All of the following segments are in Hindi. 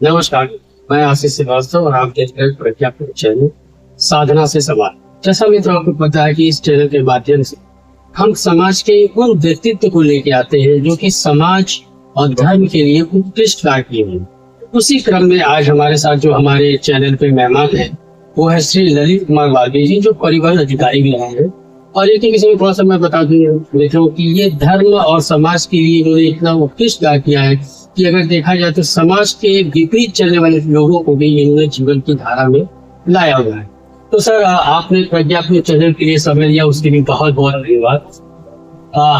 नमस्कार, मैं आशीष श्रीवास्तव और आप देख रहे हैं प्रज्ञा चैनल साधना से सवाल। जैसा मित्रों आपको पता है कि इस चैनल के माध्यम से हम समाज के उन व्यक्तित्व को लेके आते हैं जो कि समाज और धर्म के लिए उत्कृष्ट कार्य हैं। उसी क्रम में आज हमारे साथ जो हमारे चैनल पे मेहमान है वो है श्री ललित कुमार वाल्मीकि जी, जो परिवहन अधिकारी भी रहे हैं। और एक विषय में थोड़ा सा मैं बता दूं मित्रों कि ये धर्म और समाज के लिए इन्होंने इतना उत्कृष्ट कार्य किया है कि अगर देखा जाए तो समाज के विपरीत चलने वाले लोगों को भी इन्होंने जीवन की धारा में लाया हुआ है। तो सर, आपने प्रज्ञा अपने चैनल के लिए समय लिया, उसके लिए बहुत बहुत धन्यवाद।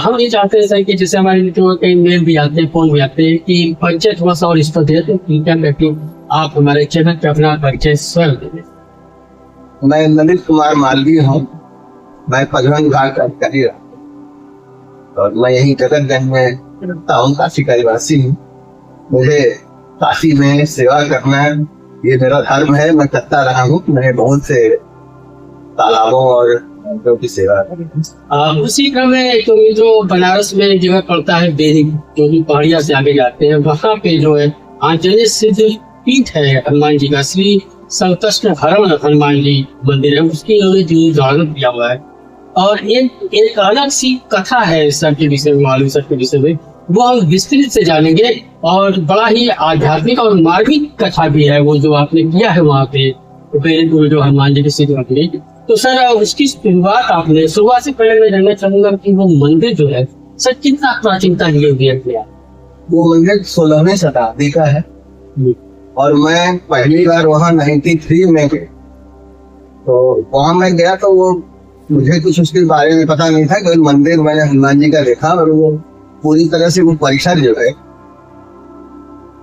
हम ये चाहते हैं सर कि जैसे हमारे मित्रों कई मेल भी आते हैं, फोन भी आते हैं कि परिचय थोड़ा सा और इस पर दे तो कृपया करके आप हमारे चैनल पर अपना परिचय स्वयं दें। मैं ललित कुमार मालवीय हूँ। मैं परिवहन विभाग का अधिकारी रहा और मैं यही जगतगंज में रहता हूँ, काशी का निवासी हूँ। मुझे काशी में सेवा करना ये मेरा धर्म है। मैं करता रहा हूँ। मैंने बहुत से तालाबों और नदियों की सेवा की। उसी क्रम में तो जो बनारस में एक जगह पड़ता है बेरिक, जो कि पहाड़िया से आगे जाते हैं, वहाँ पे जो है आंचल्य सिद्ध पीठ है हनुमान जी का, श्री संतष्ट हरण हनुमान जी मंदिर है, उसकी इन्होंने जीर्णोद्धारण किया हुआ है। और एक अलग सी कथा है सर के विषय में, मालूम सर के विषय में, वो हम विस्तृत से जानेंगे। और बड़ा ही आध्यात्मिक और मार्मिक कथा भी है वो जो आपने किया है वहाँ पे बेरिक में, जो हनुमान जी की सिद्ध मंदिर। तो सर, उसकी शुरुआत से पहले मैं जानना चाहूंगा कि वो मंदिर जो है सर कितना प्राचीनता लिए हुए। वो मंदिर 16वीं शताब्दी का है और मैं पहली बार वहाँ 93 में गया। तो वहाँ मैं गया तो वो मुझे कुछ उसके बारे में पता नहीं था कि मंदिर मैंने हनुमान जी का देखा और वो पूरी तरह से वो परिसर जो है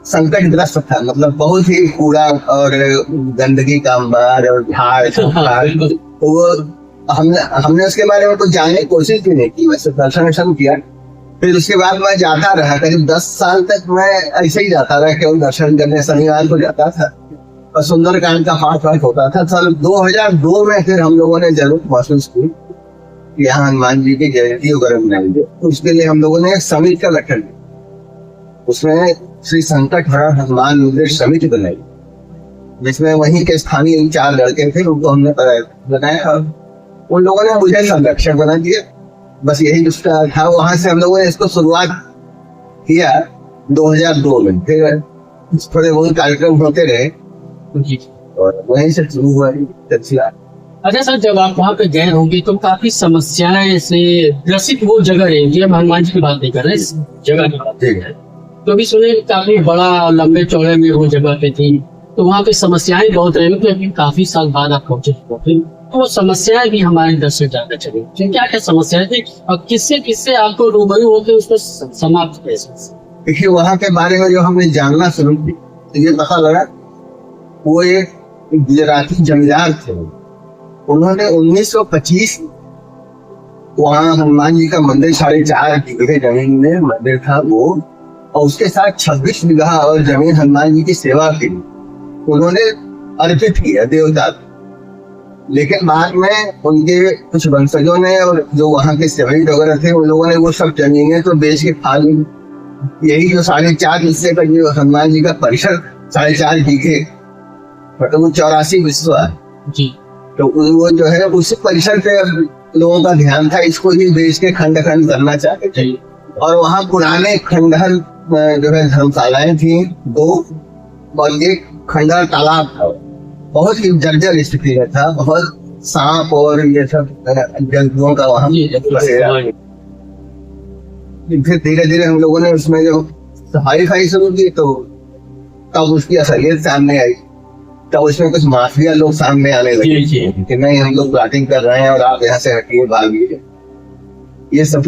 संकटग्रस्त था। मतलब बहुत ही कूड़ा और गंदगी का अंबार और झाड़ तो वो हमने उसके बारे में कुछ जानने की कोशिश भी नहीं की, वैसे दर्शन किया। फिर उसके बाद मैं जाता रहा, करीब 10 साल तक मैं ऐसे ही जाता रहा, केवल दर्शन करने शनिवार को जाता था और सुंदरकांड का पाठ होता था। साल 2002 में फिर हम लोगों ने जरूरत महसूस की कि यहाँ हनुमान जी की जयंती वगैरह मनाएंगे। उसके लिए हम लोगों ने एक समिति का गठन किया। उसमें श्री संकट हरण हनुमान मंदिर समिति बनाई, जिसमें वहीं के स्थानीय 4 लड़के थे, उनको हमने बनाया। उन लोगों ने मुझे संरक्षक बना दिया। बस यही उसका था। वहां से हम लोगों ने इसको शुरुआत किया 2002 में। फिर थोड़े बहुत कार्यक्रम होते रहे और वहीं से शुरू हुआ सिलसिला। अच्छा सर, जब आप वहाँ पे गए होंगे तो काफी समस्याएं से ग्रसित वो जगह रहेगी। हम हनुमान जी की बात नहीं कर रहे, इस जगह की बात है। तो भी सुने काफी बड़ा लंबे चौड़े में वो जगह पे थी, तो वहाँ पे समस्याएं बहुत रही। क्योंकि काफी साल बाद आप पहुंचे तो वो समस्याएं भी हमारे दर्शक जानना चाहिए। क्या क्या समस्याएं थी और किससे आपको रूबरू होकर उसको समाप्त कैसे? देखिए, वहाँ के बारे में जो हमने जानना शुरू की तो ये पता लगा वो एक गुजराती जमींदार थे। उन्होंने 1925 वहाँ हनुमान जी का मंदिर 4.5 बीघे जमीन में मंदिर था वो, और उसके साथ 26 बीघा और जमीन हनुमान जी की सेवा की उन्होंने अर्पित किया देवता। लेकिन बाद में उनके कुछ वंशजों ने और जो वहाँ के सेवक वगैरह थे उन लोगों ने वो सब जमीनें तो बेच के खा ली। यही जो 4.5 हिस्से का जो हनुमान जी का परिसर 4.5 बीघे, मतलब वो 84 विश्व जी, तो वो जो है उसी परिसर पे लोगों का ध्यान था, इसको ही बेच के खंड खंड करना चाहते थे। और वहाँ पुराने खंडहर जो है धर्मशालाएं थी 2 और एक खंडहर तालाब था, बहुत ही जर्जर स्थिति में था। बहुत सांप और ये सब जंतुओं का वहाँ बसेरा। फिर धीरे धीरे हम लोगों ने उसमें जो सफाई शुरू की तो तब उसकी असलियत सामने आई। तब उसमें कुछ माफिया लोग सामने आने लगे कि नहीं, हम लोग प्लाटिंग कर रहे हैं और आप यहाँ से हटिए, भागिए। ये सब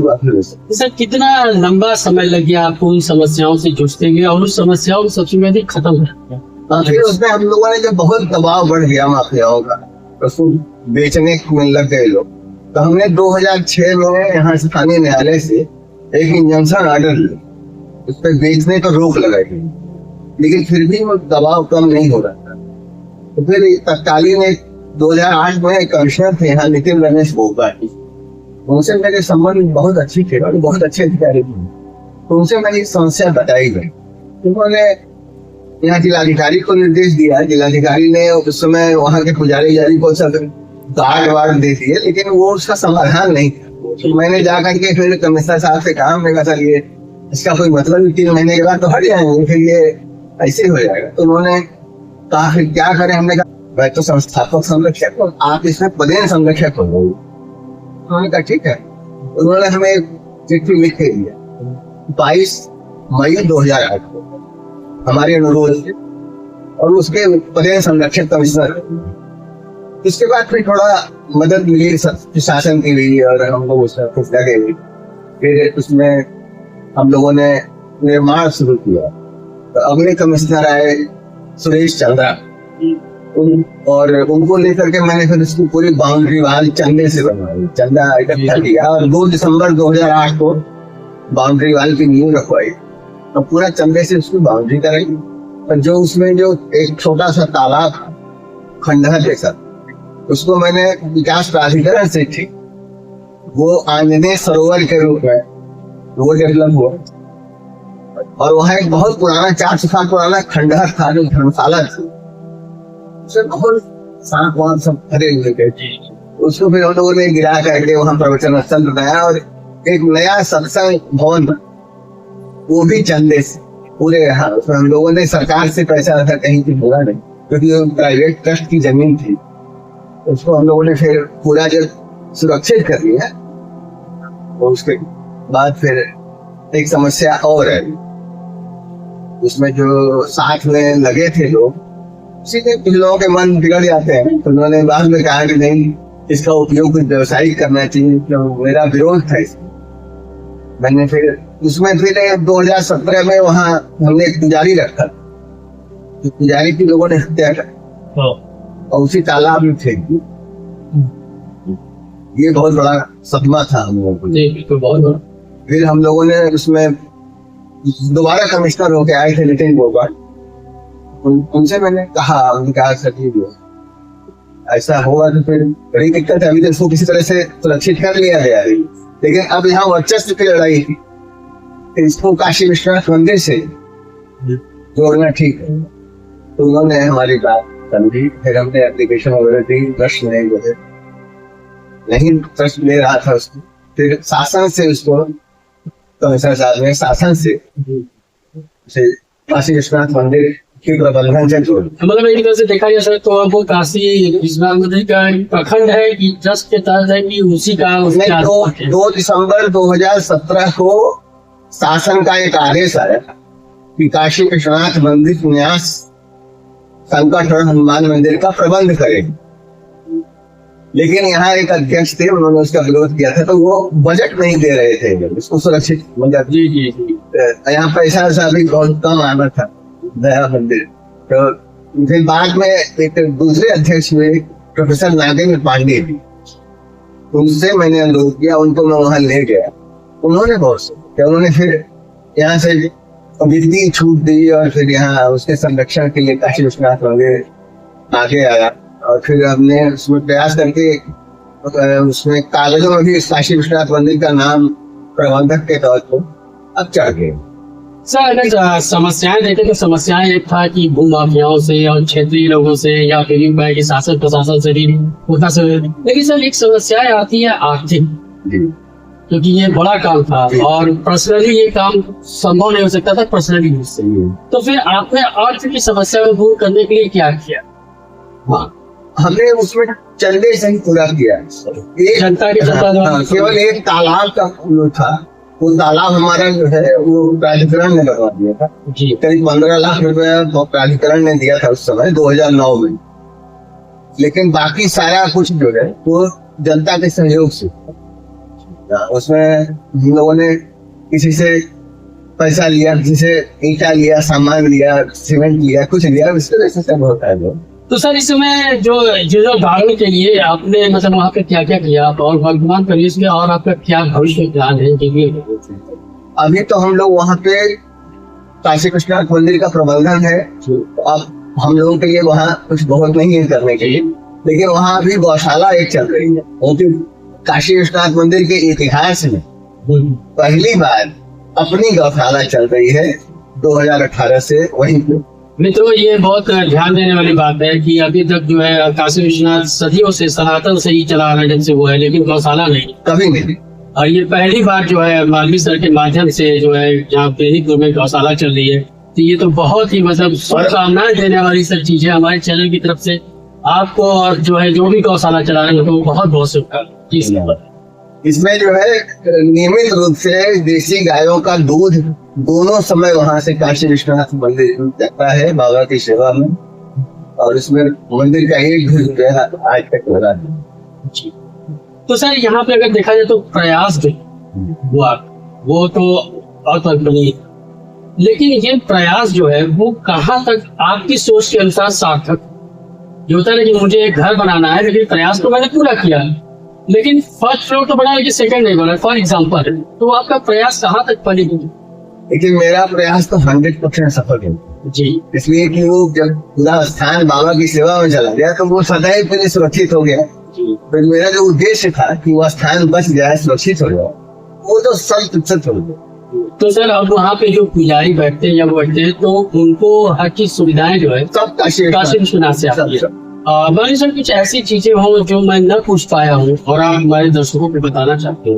सर, कितना लंबा समय लग गया आपको उन समस्याओं से जूझते हुए और उस समस्याओं को सबसे पहले खत्म कर? फिर उसमें हम लोगों ने जब बहुत दबाव बढ़ गया माफियाओं का, उसको बेचने में लग गए लोग, तो हमने 2006 में यहाँ स्थानीय न्यायालय से एक इंजंक्शन ऑर्डर लिया, उस पर बेचने पर रोक लगाई। लेकिन फिर भी वो दबाव कम नहीं हो रहा था। तो फिर तत्कालीन 2008 में कमिश्नर थे यहाँ नितिन रमेश भोपाल, उनसे मेरे संबंध बहुत अच्छी थे और बहुत अच्छे अधिकारी थे। तो उनसे मेरी समस्या बताई गई। उन्होंने यहाँ जिलाधिकारी को निर्देश दिया। जिलाधिकारी ने उस समय वहाँ के पुजारी जारी को सब गार्ड वार्ड दे दिए, लेकिन वो उसका समाधान नहीं था। तो मैंने जाकर के फिर कमिश्नर साहब से कहा, मैंने कहा सर ये इसका कोई मतलब 3 महीने के बाद तो हट जाएंगे, फिर ये ऐसे हो जाएगा। तो उन्होंने कहा फिर क्या करें। हमने कहा मैं तो संस्थापक संरक्षक हूँ, आप इसमें पदेन संरक्षक हो। उन्होंने कहा ठीक है। उन्होंने हमें एक चिट्ठी लिख के दिया 22 मई 2008 को हमारे अनुरोध से, और उसके पदेन संरक्षक कमिश्नर। इसके बाद फिर थोड़ा मदद मिली शासन की भी, और हम लोग उसमें कुछ लगे भी। फिर उसमें हम लोगों ने निर्माण शुरू किया। तो अगले कमिश्नर आए सुरेश चंद्रा, और उनको लेकर के मैंने फिर उसकी पूरी बाउंड्री वाल चंदे से बनवाई, चंदा इकट्ठा किया, और 2 दिसंबर 2008 को बाउंड्री वाल की नींव रखवाई। तो पूरा चंदे से उसकी बाउंड्री कराई। और जो उसमें जो एक छोटा सा तालाब खंडहर जैसा, उसको मैंने विकास प्राधिकरण से थी वो आंजनेय सरोवर के रूप में वो डेवलप हुआ। और वहाँ एक बहुत पुराना 400 साल पुराना खंडहर था जो धर्मशाला थी, उसमें बहुत सांप वाप सब भरे हुए थे। उसको फिर हम लोगों ने गिरा करके वहाँ प्रवचन स्थल बनाया, और एक नया सत्संग भवन, वो भी चंदे से पूरे। यहाँ उसमें हम लोगों ने सरकार से पैसा था, कहीं भी बोला नहीं, क्योंकि वो प्राइवेट ट्रस्ट की जमीन थी। उसको हम लोगों ने फिर पूरा जब सुरक्षित कर लिया। और उसके बाद फिर एक समस्या और है, उसमें जो साथ में लगे थे लोग, सीधे कुछ लोगों के मन बिगड़ जाते हैं। तो उन्होंने बाद में कहा कि नहीं, इसका उपयोग कुछ व्यवसायिक करना चाहिए। तो मेरा विरोध था इसमें। मैंने फिर उसमें फिर 2017 में वहाँ हमने एक पुजारी रखा, तो पुजारी की लोगों ने हत्या कर और उसी तालाब में फेंक दी। ये बहुत बड़ा सदमा था हम लोगों को। बहुत बड़ा। फिर हम लोगों ने उसमें दोबारा कमिश्नर होके आए थे नितिन गोपाल, उनसे मैंने कहा सर जी ऐसा होगा तो फिर बड़ी दिक्कत है। अभी तो इसको किसी तरह से सुरक्षित कर लिया गया है, लेकिन अब यहाँ वर्चस्व की लड़ाई थी, इसको काशी विश्वनाथ मंदिर से जोड़ना ठीक है। तो उन्होंने हमारी बात समझी। फिर हमने एप्लीकेशन वगैरह दी, प्रश्न नहीं प्रश्न ले रहा था उसको। फिर शासन से उसको कमिश्नर साहब ने शासन से काशी विश्वनाथ मंदिर के प्रबंधन से जोड़। मतलब एक तरह से देखा जाए सर, तो वो काशी विश्वनाथ मंदिर का प्रखंड है कि ट्रस्ट के तहत है कि उसी का? 2 दिसंबर 2017 को शासन का एक आदेश आया कि काशी विश्वनाथ मंदिर न्यास संकट हनुमान मंदिर का प्रबंध करें। लेकिन यहाँ एक अध्यक्ष थे, उन्होंने उसका विरोध किया था। तो वो बजट नहीं दे रहे थे इसको सुरक्षित, मतलब जी यहाँ पैसा वैसा भी बहुत कम आना था नया मंदिर। तो फिर बाद में एक दूसरे अध्यक्ष हुए प्रोफेसर नागेंद्र पांडे, उनसे मैंने अनुरोध किया, उनको मैं वहां ले गया। उन्होंने उन्होंने फिर यहाँ से वित्तीय छूट दी, और फिर यहाँ उसके संरक्षण के लिए काशी विश्वनाथ मंदिर आगे आया। और फिर हमने उसमें प्रयास करके उसमें कागजों में भी काशी विश्वनाथ मंदिर का नाम प्रबंधक के तौर पर अब चढ़ गए। सर अगर समस्याएं देखें तो समस्याएं एक था कि भूमाफियाओं से और क्षेत्रीय लोगों से या फिर शासन प्रशासन से भी होता से। लेकिन सर एक समस्याएं आती है आर्थिक, क्योंकि ये बड़ा काम था और पर्सनली ये काम संभव नहीं हो सकता था पर्सनली मुझसे। तो फिर आपने अर्थ की समस्या को दूर करने के लिए क्या किया? हाँ, हमने उसमें चंदे से ही पूरा किया। जनता के केवल एक तालाब का था, वो तालाब हमारा जो है वो प्राधिकरण ने लगवा दिया था जी। करीब 15 लाख रुपया तो प्राधिकरण ने दिया था उस समय 2009 में। लेकिन बाकी सारा कुछ जो है वो जनता के सहयोग से। उसमें हम लोगों ने किसी से पैसा लिया, किसी से ईटा लिया, सामान लिया, सीमेंट लिया, कुछ लिया, इस तरह से सब होता है। तो सर इस समय जो भागने के लिए आपने मतलब वहाँ पे क्या क्या किया और वर्तमान परिवेश में और आपका क्या भविष्य प्लान है? अभी तो हम लोग वहाँ पे काशी विश्वनाथ मंदिर का प्रबंधन है। अब हम लोगों के लिए वहाँ कुछ बहुत नहीं है करने के लिए, लेकिन वहाँ अभी गौशाला एक चल रही है। क्योंकि काशी विश्वनाथ मंदिर के इतिहास में पहली बार अपनी गौशाला चल रही है 2018 से। वहीं पे मित्रों, ये बहुत ध्यान देने वाली बात है कि अभी तक जो है काशी विश्वनाथ सदियों से सनातन से ही चला आ रहा है, जब से वो है, लेकिन गौशाला नहीं। कभी नहीं। और ये पहली बार जो है मालवी सर के माध्यम से जो है जहाँ बेनीपुर में गौशाला चल रही है, तो ये तो बहुत ही मतलब शुभकामनाएं देने वाली सब चीजें हमारे चैनल की तरफ से आपको, और जो है जो भी गौशाला चला रहे हैं, तो बहुत बहुत शुभकामनाएं। इसमें जो है नियमित रूप से देसी गायों का दूध दोनों समय वहां से काशी विश्वनाथ मंदिर जाता है बाबा की सेवा में, और इसमें मंदिर का एक भी जो है आज तक लगा है। तो सर यहाँ पे अगर देखा जाए तो प्रयास भी हुआ, वो तो और बनी, लेकिन ये प्रयास जो है वो कहाँ तक आपकी सोच के अनुसार सार्थक? जो होता है ना कि मुझे एक घर बनाना है, लेकिन प्रयास तो मैंने पूरा किया, लेकिन फर्स्ट फ्लोर तो बना, लेकिन सेकंड नहीं बना, फॉर एग्जाम्पल, तो आपका प्रयास कहाँ तक फली? लेकिन मेरा प्रयास तो 100% सफल है जी, इसलिए कि वो जब पूरा स्थान बाबा की सेवा में चला गया तो वो सदैव के लिए सुरक्षित हो गया। फिर मेरा जो उद्देश्य था कि वो स्थान बच जाए, सुरक्षित हो जाए, वो तो 100% हो गया। तो सर अब वहाँ पे जो पुजारी बैठते हैं या बैठते हैं, तो उनको हर चीज सुविधाएं जो है सब काशी विश्वनाथ से आती है। बाकी सर कुछ ऐसी चीजें हो जो मैं न पूछ पाया हूँ और आप हमारे दर्शकों को बताना चाहते हो?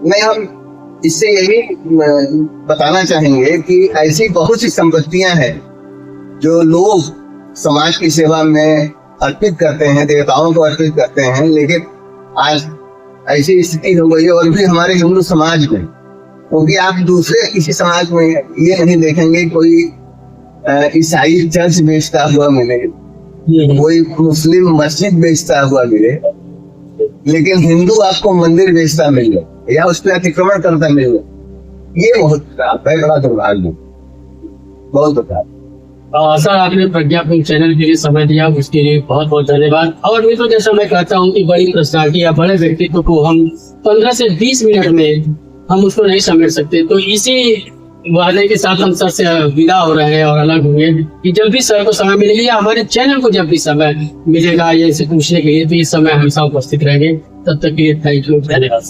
नहीं, हम इससे यही बताना चाहेंगे कि ऐसी बहुत सी संपत्तियां हैं जो लोग समाज की सेवा में अर्पित करते हैं, देवताओं को अर्पित करते हैं, लेकिन आज ऐसी स्थिति हो गई है, और भी हमारे हिंदू समाज में, क्योंकि आप दूसरे किसी समाज में ये नहीं देखेंगे कोई ईसाई चर्च बेचता हुआ मिले, कोई मुस्लिम मस्जिद बेचता हुआ मिले, लेकिन हिंदू आपको मंदिर बेचता मिले या उस पर अतिक्रमण करता मिले, ये बहुत खराब है, बड़ा दुर्भाग्य, बहुत खराब। सर आपने प्रज्ञापन चैनल के लिए समय दिया, उसके लिए बहुत बहुत धन्यवाद। और मैं तो जैसा मैं कहता हूँ कि बड़ी पर्सनालिटी या बड़े व्यक्तित्व को हम 15 से 20 मिनट में हम उसको नहीं समेट सकते, तो इसी वादे के साथ हम सर से विदा हो रहे हैं और अलग होंगे कि जब भी सर को समय मिलेगा या हमारे चैनल को जब भी समय मिलेगा या इसे पूछने के लिए, तो इस समय हमेशा उपस्थित रहेंगे। तब तक के लिए थैंक यू, धन्यवाद।